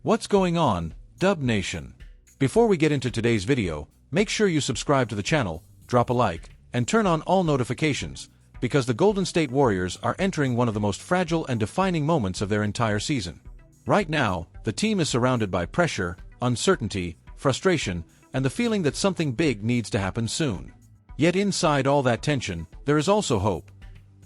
What's going on, Dub Nation? Before we get into today's video, make sure you subscribe to the channel, drop a like, and turn on all notifications, because the Golden State Warriors are entering one of the most fragile and defining moments of their entire season. Right now, the team is surrounded by pressure, uncertainty, frustration, and the feeling that something big needs to happen soon. Yet inside all that tension, there is also hope.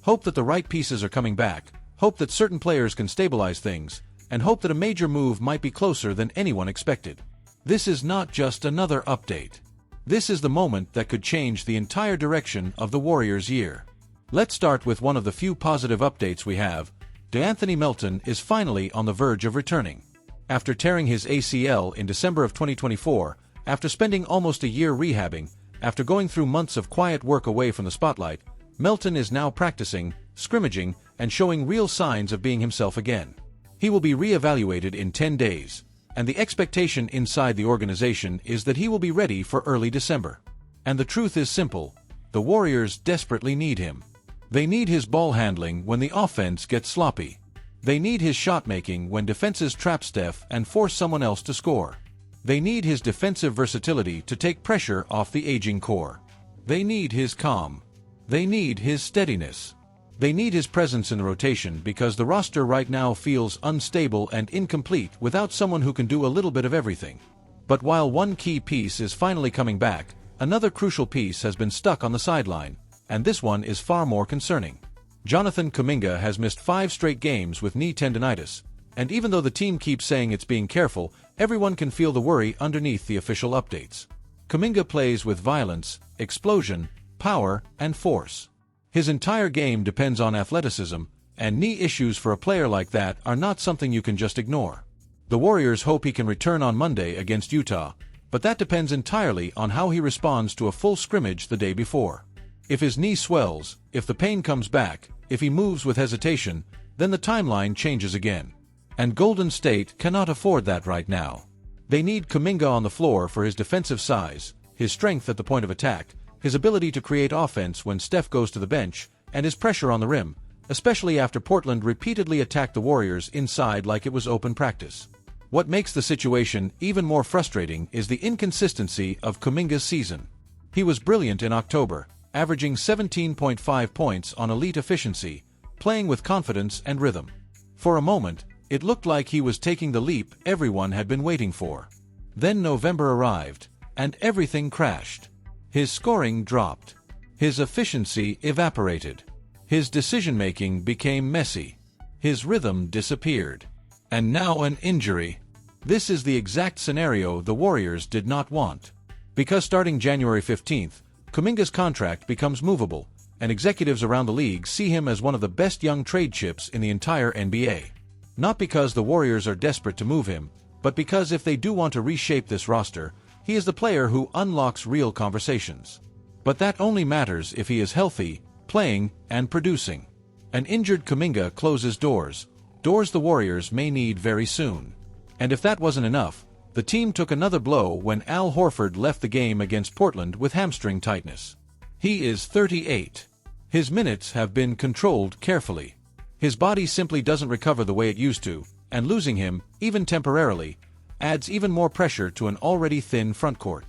Hope that the right pieces are coming back, hope that certain players can stabilize things, and hope that a major move might be closer than anyone expected. This is not just another update. This is the moment that could change the entire direction of the Warriors' year. Let's start with one of the few positive updates we have. Anthony Melton is finally on the verge of returning. After tearing his ACL in December of 2024, after spending almost a year rehabbing, after going through months of quiet work away from the spotlight, Melton is now practicing, scrimmaging, and showing real signs of being himself again. He will be re-evaluated in 10 days, and the expectation inside the organization is that he will be ready for early December. And the truth is simple: the Warriors desperately need him. They need his ball handling when the offense gets sloppy. They need his shot making when defenses trap Steph and force someone else to score. They need his defensive versatility to take pressure off the aging core. They need his calm. They need his steadiness. They need his presence in the rotation because the roster right now feels unstable and incomplete without someone who can do a little bit of everything. But while one key piece is finally coming back, another crucial piece has been stuck on the sideline, and this one is far more concerning. Jonathan Kuminga has missed 5 straight games with knee tendonitis, and even though the team keeps saying it's being careful, everyone can feel the worry underneath the official updates. Kuminga plays with violence, explosion, power, and force. His entire game depends on athleticism, and knee issues for a player like that are not something you can just ignore. The Warriors hope he can return on Monday against Utah, but that depends entirely on how he responds to a full scrimmage the day before. If his knee swells, if the pain comes back, if he moves with hesitation, then the timeline changes again. And Golden State cannot afford that right now. They need Kuminga on the floor for his defensive size, his strength at the point of attack, his ability to create offense when Steph goes to the bench, and his pressure on the rim, especially after Portland repeatedly attacked the Warriors inside like it was open practice. What makes the situation even more frustrating is the inconsistency of Kuminga's season. He was brilliant in October, averaging 17.5 points on elite efficiency, playing with confidence and rhythm. For a moment, it looked like he was taking the leap everyone had been waiting for. Then November arrived, and everything crashed. His scoring dropped. His efficiency evaporated. His decision-making became messy. His rhythm disappeared. And now an injury. This is the exact scenario the Warriors did not want. Because starting January 15th, Kuminga's contract becomes movable, and executives around the league see him as one of the best young trade chips in the entire NBA. Not because the Warriors are desperate to move him, but because if they do want to reshape this roster, he is the player who unlocks real conversations. But that only matters if he is healthy, playing, and producing. An injured Kuminga closes doors the Warriors may need very soon. And if that wasn't enough, the team took another blow when Al Horford left the game against Portland with hamstring tightness. He is 38. His minutes have been controlled carefully. His body simply doesn't recover the way it used to, and losing him, even temporarily, adds even more pressure to an already thin frontcourt.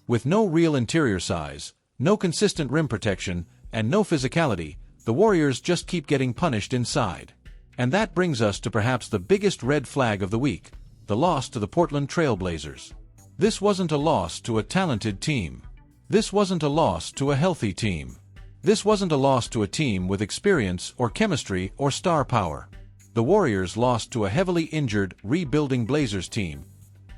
With no real interior size, no consistent rim protection, and no physicality, the Warriors just keep getting punished inside. And that brings us to perhaps the biggest red flag of the week: the loss to the Portland Trail Blazers. This wasn't a loss to a talented team. This wasn't a loss to a healthy team. This wasn't a loss to a team with experience or chemistry or star power. The Warriors lost to a heavily injured, rebuilding Blazers team,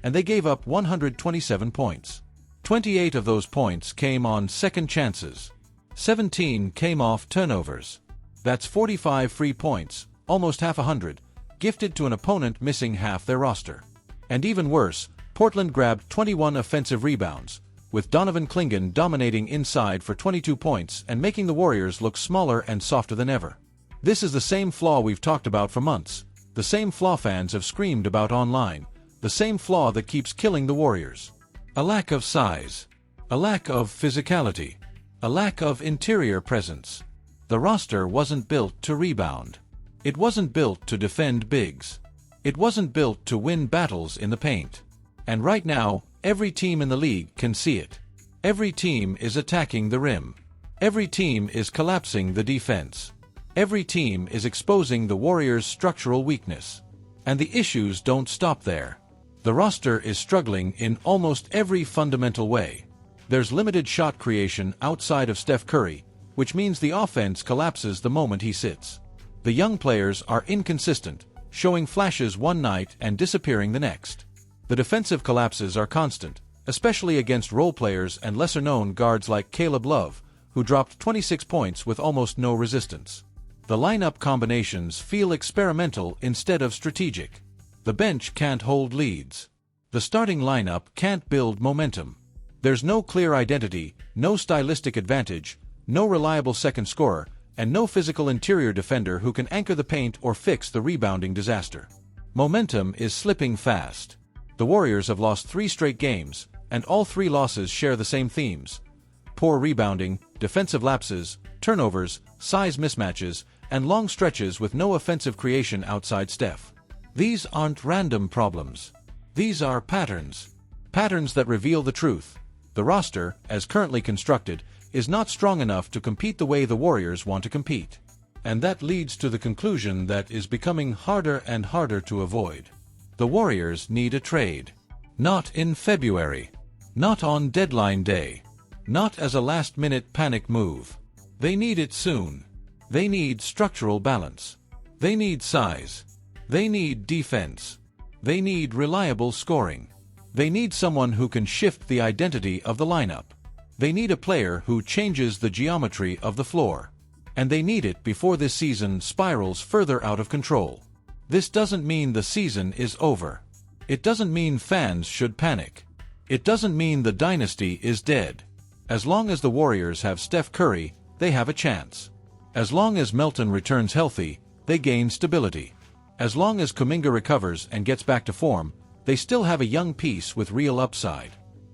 and they gave up 127 points. 28 of those points came on second chances. 17 came off turnovers. That's 45 free points, almost half 100, gifted to an opponent missing half their roster. And even worse, Portland grabbed 21 offensive rebounds, with Donovan Clingan dominating inside for 22 points and making the Warriors look smaller and softer than ever. This is the same flaw we've talked about for months, the same flaw fans have screamed about online, the same flaw that keeps killing the Warriors. A lack of size. A lack of physicality. A lack of interior presence. The roster wasn't built to rebound. It wasn't built to defend bigs. It wasn't built to win battles in the paint. And right now, every team in the league can see it. Every team is attacking the rim. Every team is collapsing the defense. Every team is exposing the Warriors' structural weakness. And the issues don't stop there. The roster is struggling in almost every fundamental way. There's limited shot creation outside of Steph Curry, which means the offense collapses the moment he sits. The young players are inconsistent, showing flashes one night and disappearing the next. The defensive collapses are constant, especially against role players and lesser-known guards like Caleb Love, who dropped 26 points with almost no resistance. The lineup combinations feel experimental instead of strategic. The bench can't hold leads. The starting lineup can't build momentum. There's no clear identity, no stylistic advantage, no reliable second scorer, and no physical interior defender who can anchor the paint or fix the rebounding disaster. Momentum is slipping fast. The Warriors have lost 3 straight games, and all 3 losses share the same themes: poor rebounding, defensive lapses, turnovers, size mismatches, and long stretches with no offensive creation outside Steph. These aren't random problems. These are patterns. Patterns that reveal the truth. The roster, as currently constructed, is not strong enough to compete the way the Warriors want to compete. And that leads to the conclusion that is becoming harder and harder to avoid. The Warriors need a trade. Not in February. Not on deadline day. Not as a last-minute panic move. They need it soon. They need structural balance. They need size. They need defense. They need reliable scoring. They need someone who can shift the identity of the lineup. They need a player who changes the geometry of the floor. And they need it before this season spirals further out of control. This doesn't mean the season is over. It doesn't mean fans should panic. It doesn't mean the dynasty is dead. As long as the Warriors have Steph Curry, they have a chance. As long as Melton returns healthy, they gain stability. As long as Kuminga recovers and gets back to form, they still have a young piece with real upside.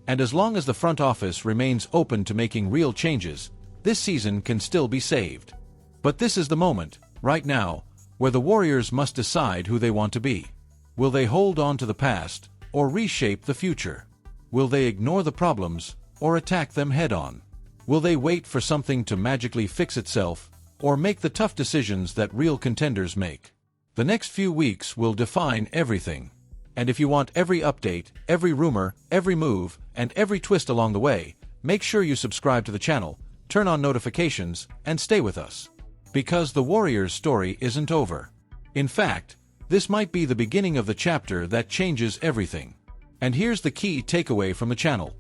And as long as the front office remains open to making real changes, this season can still be saved. But this is the moment, right now, where the Warriors must decide who they want to be. Will they hold on to the past, or reshape the future? Will they ignore the problems, or attack them head-on? Will they wait for something to magically fix itself, or make the tough decisions that real contenders make? The next few weeks will define everything. And if you want every update, every rumor, every move, and every twist along the way, make sure you subscribe to the channel, turn on notifications, and stay with us. Because the Warriors' story isn't over. In fact, this might be the beginning of the chapter that changes everything. And here's the key takeaway from the channel.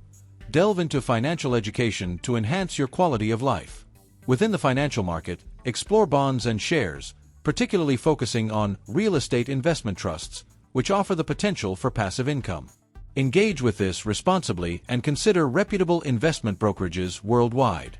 Delve into financial education to enhance your quality of life. Within the financial market, explore bonds and shares, particularly focusing on real estate investment trusts, which offer the potential for passive income. Engage with this responsibly and consider reputable investment brokerages worldwide.